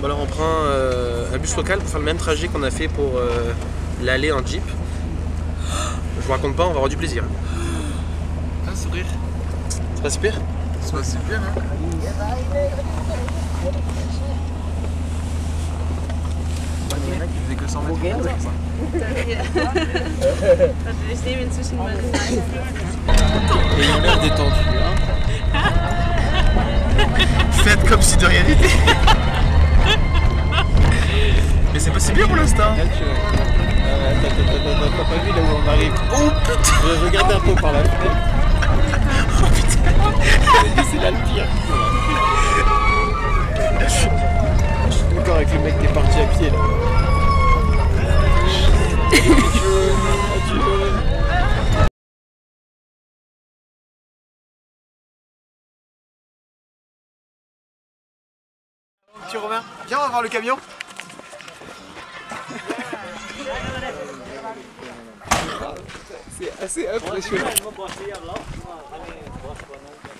Bon alors on prend un bus local pour faire le même trajet qu'on a fait pour l'aller en Jeep. Je vous raconte pas, on va avoir du plaisir. Un sourire. C'est pas super? C'est pas super, hein? Il faisait que 100 mètres. Ich nehme inzwischen mal den Et ils ont l'air détendus. Hein. Faites comme si de rien n'était. Mais c'est pas si bien pour l'instant. T'as pas vu là où on arrive? Oh putain! Je regardais un peu par la fenêtre. Oh putain! C'est là le pire. Je suis d'accord avec le mec qui est parti à pied là. Adieu. Tu Romain, viens on va voir le camion. C'est assez impressionnant.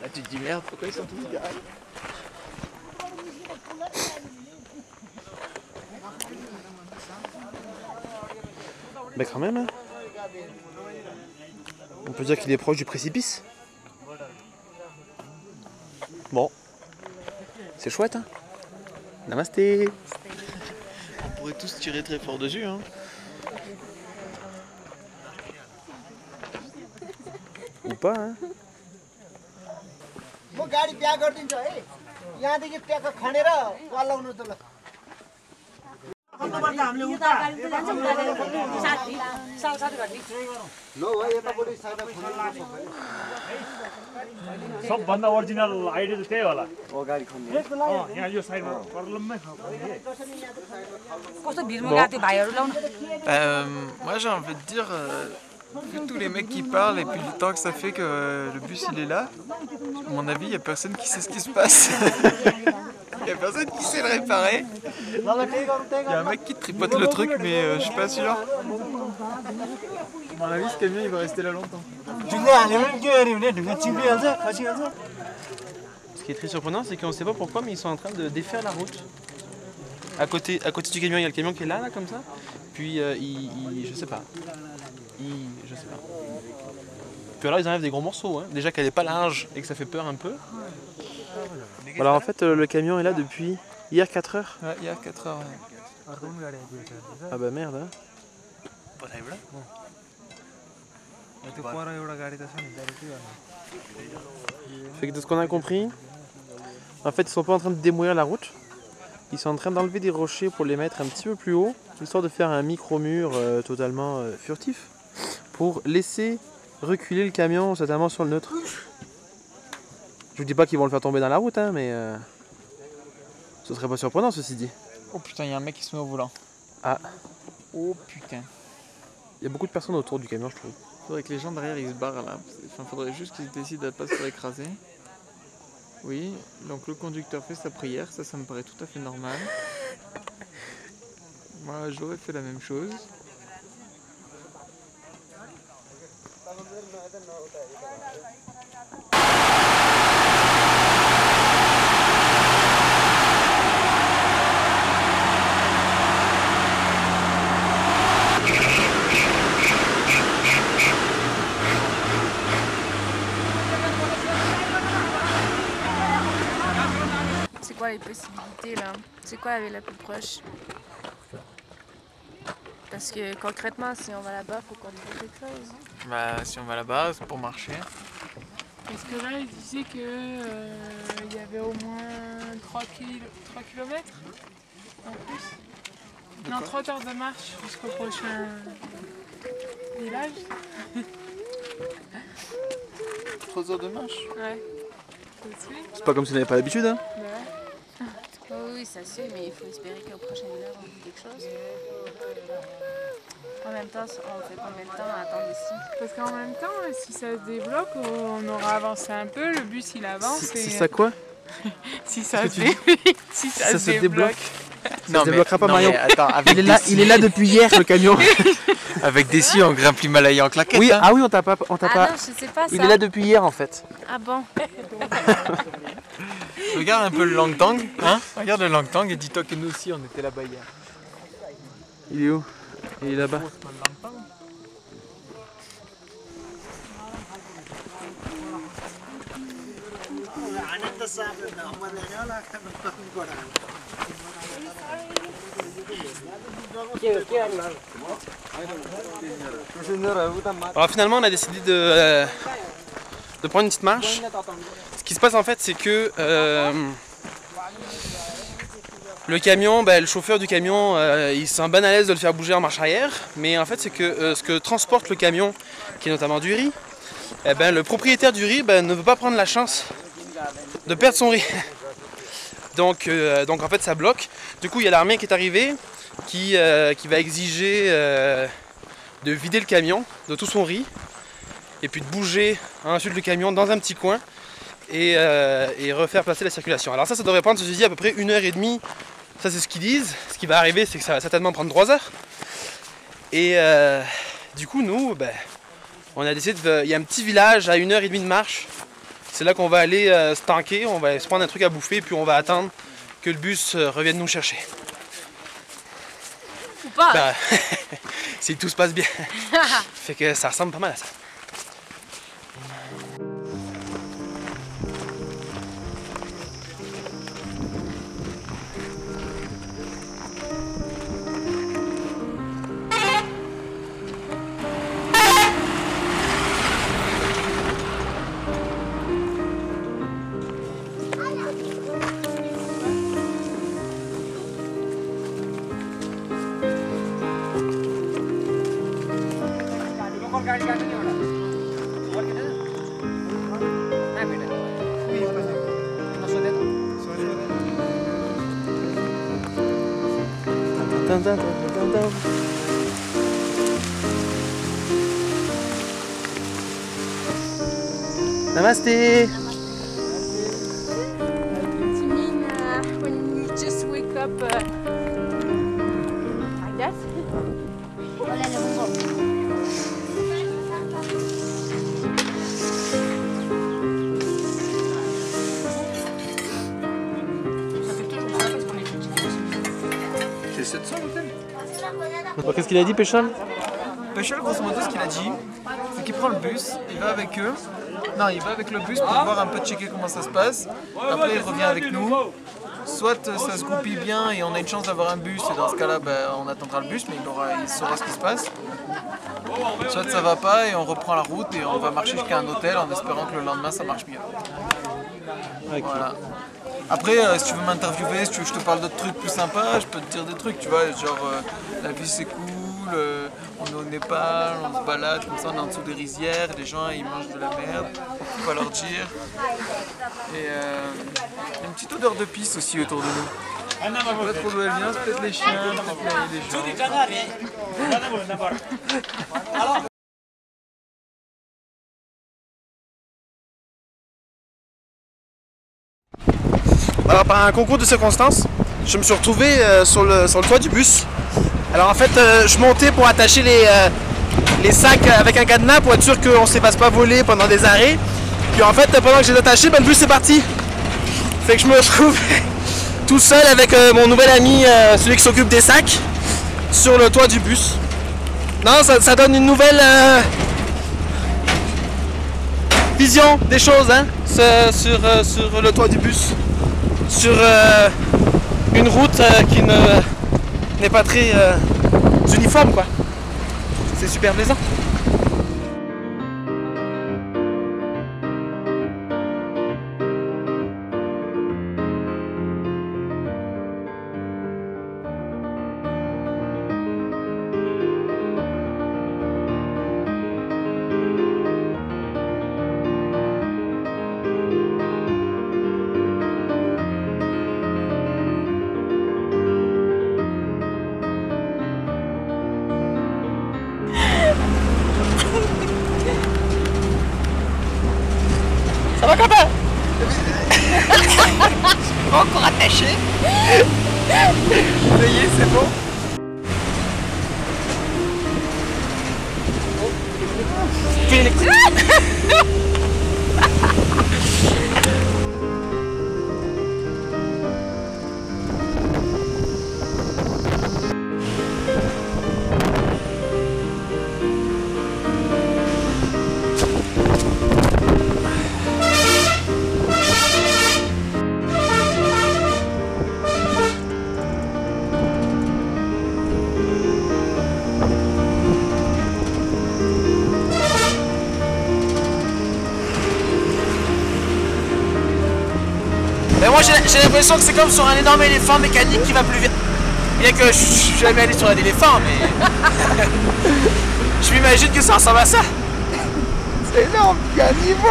Là tu te dis merde, pourquoi ils sont tous garés? Bah quand même. Hein. On peut dire qu'il est proche du précipice. Bon. C'est chouette hein. Namasté. On pourrait tous tirer très fort dessus hein. Ou pas hein. म गाडी प्याक गरिदिन्छु है यहाँदेखि प्याक खनेर पलाउनु त ल सबभन्दा ओरिजिनल आइडिया चाहिँ त्यही होला यहाँ यो साइडमा प्रब्लममै कस्तो भिडमा गएको थियो भाइहरू लाउन Moi j'ai envie de dire, vu tous les mecs qui parlent et puis le temps que ça fait que le bus il est là, à mon avis il n'y a personne qui sait ce qui se passe. Il n'y a personne qui sait le réparer. Il y a un mec qui tripote le truc mais je suis pas sûr. À mon avis ce camion il va rester là longtemps. Ce qui est très surprenant, c'est qu'on ne sait pas pourquoi, mais ils sont en train de défaire la route. À côté du camion, il y a le camion qui est là comme ça. Puis je sais pas. Je sais pas. Puis alors ils enlèvent des gros morceaux. Hein. Déjà qu'elle est pas large et que ça fait peur un peu. Alors en fait, le camion est là depuis hier 4 heures. Ouais, hier 4 heures. Ah bah merde. Hein. Fait que de ce qu'on a compris, en fait ils sont pas en train de démolir la route. Ils sont en train d'enlever des rochers pour les mettre un petit peu plus haut, histoire de faire un micro-mur totalement furtif, pour laisser reculer le camion totalement sur le neutre. Je vous dis pas qu'ils vont le faire tomber dans la route, hein, mais ce serait pas surprenant ceci dit. Oh putain, il y a un mec qui se met au volant. Ah, Oh putain. il y a beaucoup de personnes autour du camion je trouve. Faudrait que les gens derrière ils se barrent là. Enfin, faudrait juste qu'ils décident de ne pas se faire écraser. Oui, donc le conducteur fait sa prière, ça me paraît tout à fait normal. Moi j'aurais fait la même chose. C'est quoi les possibilités là? C'est quoi la ville la plus proche? Parce que concrètement, si on va là-bas, faut qu'on trouve quelque chose. Bah si on va là-bas, c'est pour marcher. Parce que là, il disait que il y avait au moins 3 km en plus. Non, 3 heures de marche jusqu'au prochain village. 3 heures de marche. Ouais. Ça se fait? C'est pas comme si on n'avait pas l'habitude, hein. Ouais. Oh oui, ça se fait, mais il faut espérer qu'au prochain village, on trouve quelque chose. En même temps, on fait combien de temps à attendre ici? Parce qu'en même temps, si ça se débloque, on aura avancé un peu, le bus il avance. C'est ça quoi? Si ça que se tu débloque. Si ça se débloque. Non, se débloquera pas, non, Marion. mais attends, avec Il est là depuis hier le camion. Avec des scies, on grimpe l'Himalaya en claquette. Oui, hein. ah oui, on t'a pas. Ah non, je sais pas ça. Il est là depuis hier en fait. Ah bon? Regarde un peu le Langtang, hein? Regarde le Langtang et dis-toi que nous aussi on était là-bas hier. Il est où? Il est là-bas. Alors finalement on a décidé de prendre une petite marche. Ce qui se passe en fait c'est que le camion, le chauffeur du camion, il s'en ban à l'aise de le faire bouger en marche arrière. Mais en fait c'est que ce que transporte le camion, qui est notamment du riz, le propriétaire du riz ne veut pas prendre la chance de perdre son riz. Donc en fait ça bloque. Du coup il y a l'armée qui est arrivée qui va exiger de vider le camion de tout son riz et puis de bouger ensuite le camion dans un petit coin et refaire placer la circulation. Alors ça devrait prendre, je dis, à peu près 1h30. Ça c'est ce qu'ils disent. Ce qui va arriver c'est que ça va certainement prendre 3 heures. Et du coup nous on a décidé il y a un petit village à 1h30 de marche. C'est là qu'on va aller se tanker, on va se prendre un truc à bouffer, puis on va attendre que le bus revienne nous chercher. Ou pas. Si tout se passe bien. Fait que ça ressemble pas mal à ça. Namasté. You mean when you just wake up like that? C'est 700 l'hôtel. Qu'est-ce qu'il a dit, Péchol? Péchol, grosso modo, ce qu'il a dit, c'est qu'il prend le bus, il va avec eux. Non, il va avec le bus pour voir un peu checker comment ça se passe. Après, il revient avec nous. Soit ça se goupille bien et on a une chance d'avoir un bus, et dans ce cas-là, on attendra le bus, mais il saura ce qui se passe. Soit ça va pas et on reprend la route et on va marcher jusqu'à un hôtel en espérant que le lendemain ça marche mieux. Okay. Voilà. Après, si tu veux m'interviewer, si tu veux que je te parle d'autres trucs plus sympas, je peux te dire des trucs, tu vois, genre la vie c'est cool, on est au Népal, on se balade comme ça, on est en dessous des rizières, les gens ils mangent de la merde, faut pas leur dire. Et il y a une petite odeur de pisse aussi autour de nous. Je sais pas trop d'où elle vient, c'est peut-être les chiens, peut-être les gens. Alors par un concours de circonstances, je me suis retrouvé sur le toit du bus. Alors en fait, je montais pour attacher les sacs avec un cadenas pour être sûr qu'on ne se fasse pas voler pendant des arrêts. Puis en fait, pendant que j'ai attaché, le bus est parti. Fait que je me retrouve tout seul avec mon nouvel ami, celui qui s'occupe des sacs, sur le toit du bus. Non, ça donne une nouvelle vision des choses, hein, sur le toit du bus. Sur une route qui n'est pas très uniforme, quoi. C'est super plaisant. Ça va, copain? Encore attaché. Ça y est, c'est bon. Fil électrique. j'ai l'impression que c'est comme sur un énorme éléphant mécanique qui va plus vite. Bien que je suis jamais allé sur un éléphant, mais je m'imagine que ça ressemble à ça. C'est énorme, il y a un niveau.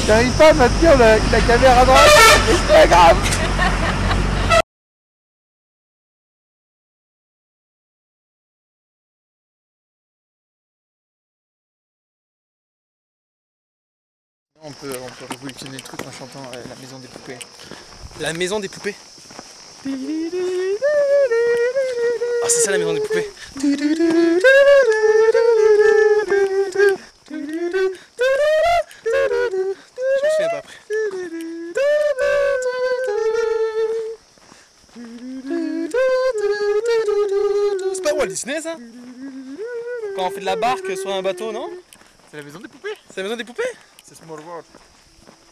J'arrive pas à maintenir la caméra droite, c'est pas grave. On peut révolutionner le truc en chantant La Maison des Poupées. La maison des poupées. Ah, c'est ça la maison des poupées. Je me souviens pas après. C'est pas Walt Disney ça? Quand on fait de la barque sur un bateau, non? C'est La Maison des Poupées. C'est la maison des poupées? C'est Small World.